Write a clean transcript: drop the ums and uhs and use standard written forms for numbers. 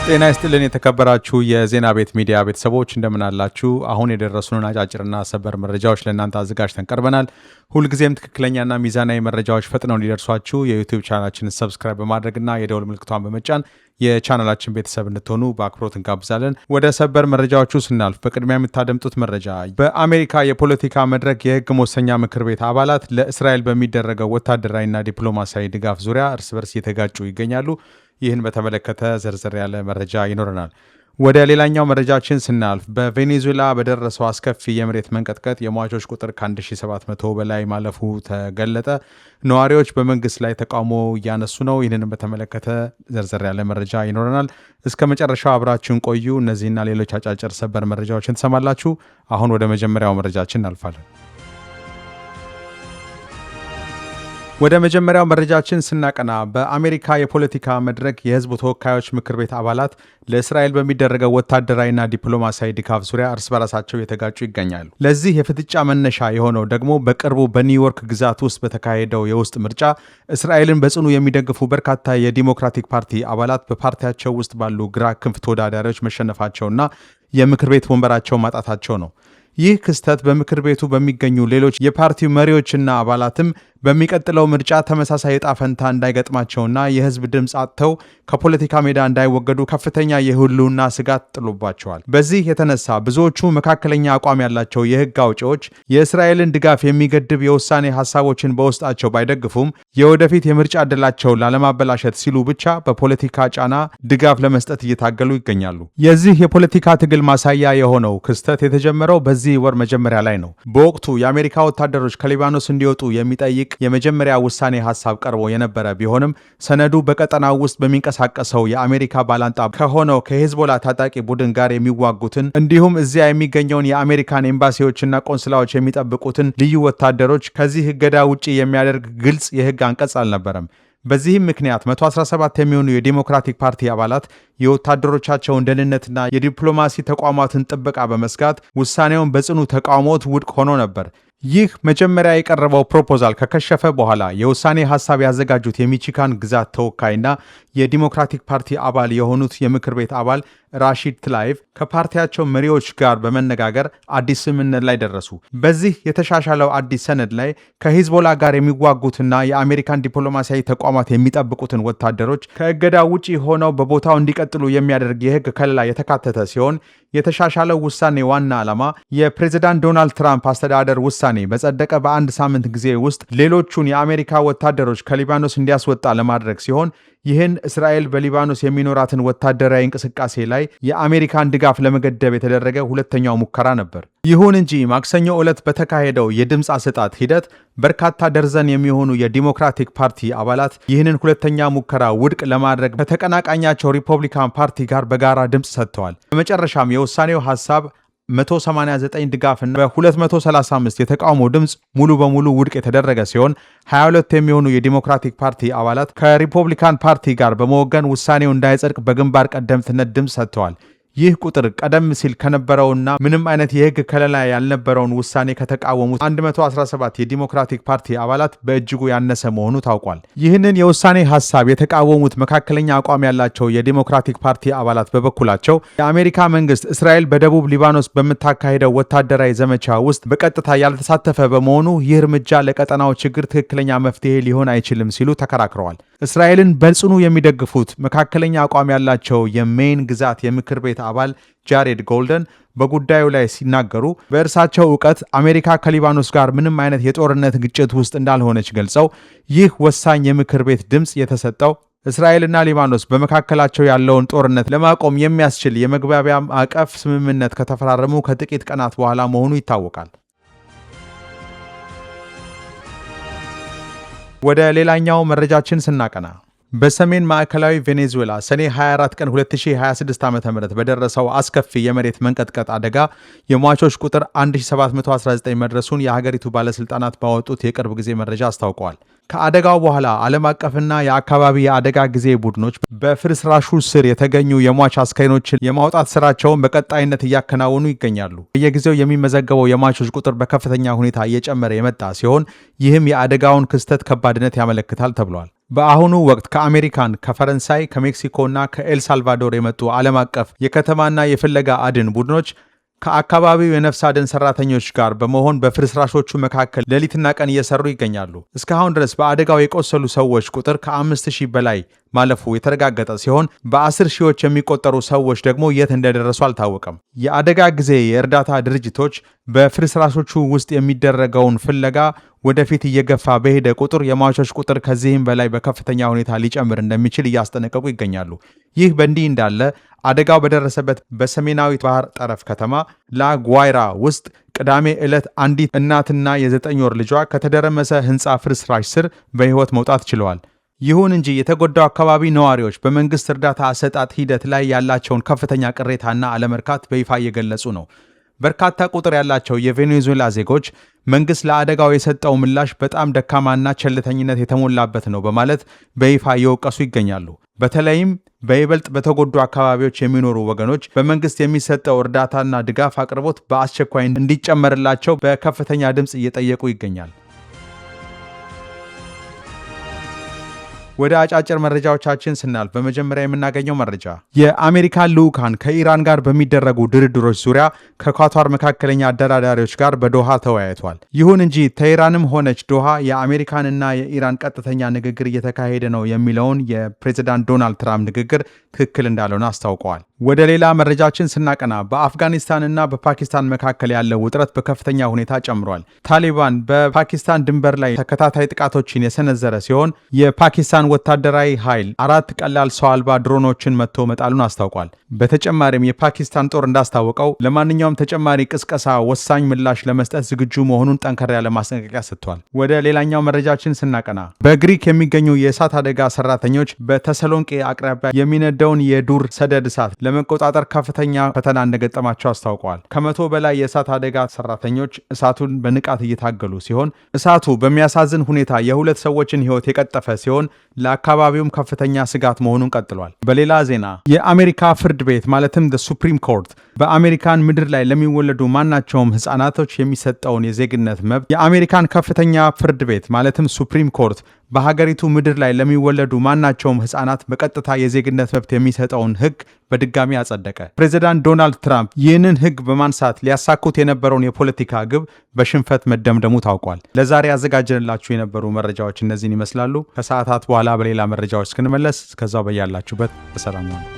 ጤና ይስጥልን የተከበራችሁ የዜና ቤት ሚዲያ ቤተሰቦች እንደምን አላችሁ? አሁን የደረሱንን አጫጭርና ሰበር መረጃዎች ለእናንተ አዘጋጅተን ቀርበናል። ሁልጊዜም ትክክለኛና ሚዛናዊ መረጃዎች ፈጥነው እንዲደርሷችሁ የዩቲዩብ ቻናላችንን ሰብስክራይብ በማድረግና የደውል ምልክቷን በመጫን የቻናላችን ቤተሰብ እንድትሆኑ በአክብሮት እንጋብዛለን። ወደ ሰበር መረጃዎቹ ስናልፍ በቅድሚያ የምታደምጡት መረጃ በአሜሪካ የፖለቲካ መድረክ የህግ መወሰኛ ምክር ቤት አባላት ለእስራኤል በሚደረገው ወታደራዊና ዲፕሎማሲያዊ ድጋፍ ዙሪያ እርስ በርስ እየተጋጩ ይገኛሉ። ይህን በተመለከተ ዝርዝር ያለ መረጃ ይኖረናል። ወደ ሌላኛው መረጃችን ስናልፍ በቬኔዙዌላ በደረሰው አስከፊ የመሬት መንቀጥቀጥ የሟቾች ቁጥር ከ1700 በላይ ማለፉ ተገለጠ። ነዋሪዎች በመንግስት ላይ ተቃውሞ እያነሱ ነው። ይህንን በተመለከተ ዝርዝር ያለ መረጃ ይኖረናል። እስከ መጨረሻው አብራችሁን ቆዩ። እነዚህና ሌሎች አጫጭር ሰበር መረጃዎችን ትሰማላችሁ። አሁን ወደ መጀመሪያው መረጃችን እናልፋለን። ወደ መጀመሪያው መረጃችን ስናቀና በአሜሪካ የፖለቲካ መድረክ የህዝብ ተወካዮች ምክር ቤት አባላት ለእስራኤል በሚደረገው ወታደራዊና ዲፕሎማሲያዊ ድጋፍ ዙሪያ እርስ በራሳቸው የተጋጩ ይገኛሉ። ለዚህ የፍጥጫ መነሻ የሆነው ደግሞ በቅርቡ በኒውዮርክ ግዛት ውስጥ በተካሄደው የውስጥ ምርጫ እስራኤልን በጽኑ የሚደግፉ በርካታ የዲሞክራቲክ ፓርቲ አባላት በፓርቲያቸው ውስጥ ባሉ ግራ ክንፍ ተወዳዳሪዎች መሸነፋቸውና የምክር ቤት ወንበራቸው ማጣታቸው ነው። ይህ ክስተት በምክር ቤቱ በሚገኙ ሌሎች የፓርቲው መሪዎችና አባላትም በሚቀጥለው ምርጫ ተመሳሳይ ዕጣ ፈንታ እንዳይገጥማቸውና የህዝብ ድምፅ አጥተው ከፖለቲካ ሜዳ እንዳይወገዱ ከፍተኛ የህልውና ስጋት ጥሎባቸዋል። በዚህ የተነሳ ብዙዎቹ መካከለኛ አቋም ያላቸው የህግ አውጪዎች የእስራኤልን ድጋፍ የሚገድብ የውሳኔ ሀሳቦችን በውስጣቸው ባይደግፉም የወደፊት የምርጫ ዕድላቸውን ላለማበላሸት ሲሉ ብቻ በፖለቲካ ጫና ድጋፍ ለመስጠት እየታገሉ ይገኛሉ። የዚህ የፖለቲካ ትግል ማሳያ የሆነው ክስተት የተጀመረው በዚህ ወር መጀመሪያ ላይ ነው። በወቅቱ የአሜሪካ ወታደሮች ከሊባኖስ እንዲወጡ የሚጠይቅ የመጀመሪያ ውሳኔ ሀሳብ ቀርቦ የነበረ ቢሆንም ሰነዱ በቀጠናው ውስጥ በሚንቀሳቀሰው የአሜሪካ ባላንጣ ከሆነው ከሄዝቦላ ታጣቂ ቡድን ጋር የሚዋጉትን እንዲሁም እዚያ የሚገኘውን የአሜሪካን ኤምባሲዎችና ቆንስላዎች የሚጠብቁትን ልዩ ወታደሮች ከዚህ እገዳ ውጪ የሚያደርግ ግልጽ የህግ አንቀጽ አልነበረም። በዚህም ምክንያት 117 የሚሆኑ የዲሞክራቲክ ፓርቲ አባላት የወታደሮቻቸውን ደህንነትና የዲፕሎማሲ ተቋማትን ጥበቃ በመስጋት ውሳኔውን በጽኑ ተቃውሞት ውድቅ ሆኖ ነበር። ይህ መጀመሪያ የቀረበው ፕሮፖዛል ከከሸፈ በኋላ የውሳኔ ሀሳብ ያዘጋጁት የሚቺጋን ግዛት ተወካይና የዲሞክራቲክ ፓርቲ አባል የሆኑት የምክር ቤት አባል ራሺድ ትላይቭ ከፓርቲያቸው መሪዎች ጋር በመነጋገር አዲስ ስምምነት ላይ ደረሱ። በዚህ የተሻሻለው አዲስ ሰነድ ላይ ከሂዝቦላ ጋር የሚዋጉትና የአሜሪካን ዲፕሎማሲያዊ ተቋማት የሚጠብቁትን ወታደሮች ከእገዳ ውጪ ሆነው በቦታው እንዲቀጥሉ የሚያደርግ የህግ ከለላ የተካተተ ሲሆን የተሻሻለው ውሳኔ ዋና ዓላማ የፕሬዝዳንት ዶናልድ ትራምፕ አስተዳደር ውሳኔ በጸደቀ በአንድ ሳምንት ጊዜ ውስጥ ሌሎቹን የአሜሪካ ወታደሮች ከሊባኖስ እንዲያስወጣ ለማድረግ ሲሆን ይህን እስራኤል በሊባኖስ የሚኖራትን ወታደራዊ እንቅስቃሴ ላይ የአሜሪካን ድጋፍ ለመገደብ የተደረገ ሁለተኛው ሙከራ ነበር። ይሁን እንጂ ማክሰኞ ዕለት በተካሄደው የድምፅ አሰጣጥ ሂደት በርካታ ደርዘን የሚሆኑ የዲሞክራቲክ ፓርቲ አባላት ይህንን ሁለተኛ ሙከራ ውድቅ ለማድረግ ከተቀናቃኛቸው ሪፐብሊካን ፓርቲ ጋር በጋራ ድምፅ ሰጥተዋል። በመጨረሻም የውሳኔው ሐሳብ 189 ድጋፍና በ235 የተቃውሞ ድምፅ ሙሉ በሙሉ ውድቅ የተደረገ ሲሆን 22 የሚሆኑ የዲሞክራቲክ ፓርቲ አባላት ከሪፐብሊካን ፓርቲ ጋር በመወገን ውሳኔው እንዳይጸድቅ በግንባር ቀደምትነት ድምፅ ሰጥተዋል። ይህ ቁጥር ቀደም ሲል ከነበረውና ምንም አይነት የህግ ከለላ ያልነበረውን ውሳኔ ከተቃወሙት 117 የዲሞክራቲክ ፓርቲ አባላት በእጅጉ ያነሰ መሆኑ ታውቋል። ይህንን የውሳኔ ሐሳብ የተቃወሙት መካከለኛ አቋም ያላቸው የዲሞክራቲክ ፓርቲ አባላት በበኩላቸው የአሜሪካ መንግስት እስራኤል በደቡብ ሊባኖስ በምታካሄደው ወታደራዊ ዘመቻ ውስጥ በቀጥታ ያልተሳተፈ በመሆኑ ይህ እርምጃ ለቀጠናው ችግር ትክክለኛ መፍትሄ ሊሆን አይችልም ሲሉ ተከራክረዋል። እስራኤልን በጽኑ የሚደግፉት መካከለኛ አቋም ያላቸው የሜይን ግዛት የምክር ቤት አባል ጃሬድ ጎልደን በጉዳዩ ላይ ሲናገሩ በእርሳቸው እውቀት አሜሪካ ከሊባኖስ ጋር ምንም አይነት የጦርነት ግጭት ውስጥ እንዳልሆነች ገልጸው ይህ ወሳኝ የምክር ቤት ድምፅ የተሰጠው እስራኤልና ሊባኖስ በመካከላቸው ያለውን ጦርነት ለማቆም የሚያስችል የመግባቢያ ማዕቀፍ ስምምነት ከተፈራረሙ ከጥቂት ቀናት በኋላ መሆኑ ይታወቃል። ወደ ሌላኛው መረጃችን ስናቀና በሰሜን ማዕከላዊ ቬኔዙዌላ ሰኔ 24 ቀን 2026 ዓ.ም በደረሰው አስከፊ የመሬት መንቀጥቀጥ አደጋ የሟቾች ቁጥር 1719 መድረሱን የሀገሪቱ ባለስልጣናት ባወጡት የቅርብ ጊዜ መረጃ አስታውቀዋል። ከአደጋው በኋላ ዓለም አቀፍና የአካባቢ የአደጋ ጊዜ ቡድኖች በፍርስራሹ ስር የተገኙ የሟች አስከሬኖችን የማውጣት ስራቸውን በቀጣይነት እያከናወኑ ይገኛሉ። በየጊዜው የሚመዘገበው የሟቾች ቁጥር በከፍተኛ ሁኔታ እየጨመረ የመጣ ሲሆን ይህም የአደጋውን ክስተት ከባድነት ያመለክታል ተብሏል። በአሁኑ ወቅት ከአሜሪካን፣ ከፈረንሳይ፣ ከሜክሲኮና ከኤልሳልቫዶር የመጡ ዓለም አቀፍ የከተማና የፍለጋ አድን ቡድኖች ከአካባቢው የነፍስ አድን ሰራተኞች ጋር በመሆን በፍርስራሾቹ መካከል ሌሊትና ቀን እየሰሩ ይገኛሉ። እስካሁን ድረስ በአደጋው የቆሰሉ ሰዎች ቁጥር ከ5000 በላይ ማለፉ የተረጋገጠ ሲሆን በ10 ሺዎች የሚቆጠሩ ሰዎች ደግሞ የት እንደደረሱ አልታወቀም። የአደጋ ጊዜ የእርዳታ ድርጅቶች በፍርስራሾቹ ውስጥ የሚደረገውን ፍለጋ ወደፊት እየገፋ በሄደ ቁጥር የሟቾች ቁጥር ከዚህም በላይ በከፍተኛ ሁኔታ ሊጨምር እንደሚችል እያስጠነቀቁ ይገኛሉ። ይህ በእንዲህ እንዳለ አደጋው በደረሰበት በሰሜናዊ ባህር ጠረፍ ከተማ ላጓይራ ውስጥ ቅዳሜ ዕለት አንዲት እናትና የ9 ወር ልጇ ከተደረመሰ ሕንፃ ፍርስራሽ ስር በሕይወት መውጣት ችለዋል። ይሁን እንጂ የተጎዳው አካባቢ ነዋሪዎች በመንግስት እርዳታ አሰጣጥ ሂደት ላይ ያላቸውን ከፍተኛ ቅሬታና አለመርካት በይፋ እየገለጹ ነው። በርካታ ቁጥር ያላቸው የቬኔዙዌላ ዜጎች መንግስት ለአደጋው የሰጠው ምላሽ በጣም ደካማና ቸልተኝነት የተሞላበት ነው በማለት በይፋ እየወቀሱ ይገኛሉ። በተለይም በይበልጥ በተጎዱ አካባቢዎች የሚኖሩ ወገኖች በመንግስት የሚሰጠው እርዳታና ድጋፍ አቅርቦት በአስቸኳይ እንዲጨመርላቸው በከፍተኛ ድምፅ እየጠየቁ ይገኛል። ወደ አጫጭር መረጃዎቻችን ስናልፍ በመጀመሪያ የምናገኘው መረጃ የአሜሪካን ልዑካን ከኢራን ጋር በሚደረጉ ድርድሮች ዙሪያ ከኳታር መካከለኛ አደራዳሪዎች ጋር በዶሃ ተወያይቷል። ይሁን እንጂ ቴህራንም ሆነች ዶሃ የአሜሪካንና የኢራን ቀጥተኛ ንግግር እየተካሄደ ነው የሚለውን የፕሬዝዳንት ዶናልድ ትራምፕ ንግግር ትክክል እንዳልሆነ አስታውቀዋል። ወደ ሌላ መረጃችን ስናቀና በአፍጋኒስታንና በፓኪስታን መካከል ያለው ውጥረት በከፍተኛ ሁኔታ ጨምሯል። ታሊባን በፓኪስታን ድንበር ላይ ተከታታይ ጥቃቶችን የሰነዘረ ሲሆን የፓኪስታን ወታደራዊ ኃይል 4 ቀላል ሰው አልባ ድሮኖችን መትቶ መጣሉን አስታውቋል። በተጨማሪም የፓኪስታን ጦር እንዳስታወቀው ለማንኛውም ተጨማሪ ቅስቀሳ ወሳኝ ምላሽ ለመስጠት ዝግጁ መሆኑን ጠንከር ያለ ማስጠንቀቂያ ሰጥቷል። ወደ ሌላኛው መረጃችን ስናቀና በግሪክ የሚገኙ የእሳት አደጋ ሰራተኞች በተሰሎንቄ አቅራቢያ የሚነደውን የዱር ሰደድ እሳት ለመቆጣጠር ከፍተኛ ፈተና እንደገጠማቸው አስታውቀዋል። ከ100 በላይ የእሳት አደጋ ሰራተኞች እሳቱን በንቃት እየታገሉ ሲሆን እሳቱ በሚያሳዝን ሁኔታ የ2 ሰዎችን ሕይወት የቀጠፈ ሲሆን ለአካባቢውም ከፍተኛ ስጋት መሆኑን ቀጥሏል። በሌላ ዜና የአሜሪካ ፍርድ ቤት ማለትም ሱፕሪም ኮርት በአሜሪካን ምድር ላይ ለሚወለዱ ማናቸውም ህፃናቶች የሚሰጠውን የዜግነት መብት የአሜሪካን ከፍተኛ ፍርድ ቤት ማለትም ሱፕሪም ኮርት በሀገሪቱ ምድር ላይ ለሚወለዱ ማናቸውም ህፃናት በቀጥታ የዜግነት መብት የሚሰጠውን ህግ በድጋሚ አጸደቀ። ፕሬዚዳንት ዶናልድ ትራምፕ ይህንን ህግ በማንሳት ሊያሳኩት የነበረውን የፖለቲካ ግብ በሽንፈት መደምደሙ ታውቋል። ለዛሬ ያዘጋጀንላችሁ የነበሩ መረጃዎች እነዚህን ይመስላሉ። ከሰዓታት በኋላ በሌላ መረጃዎች እስክንመለስ እስከዛው በያላችሁበት በሰላም ነው።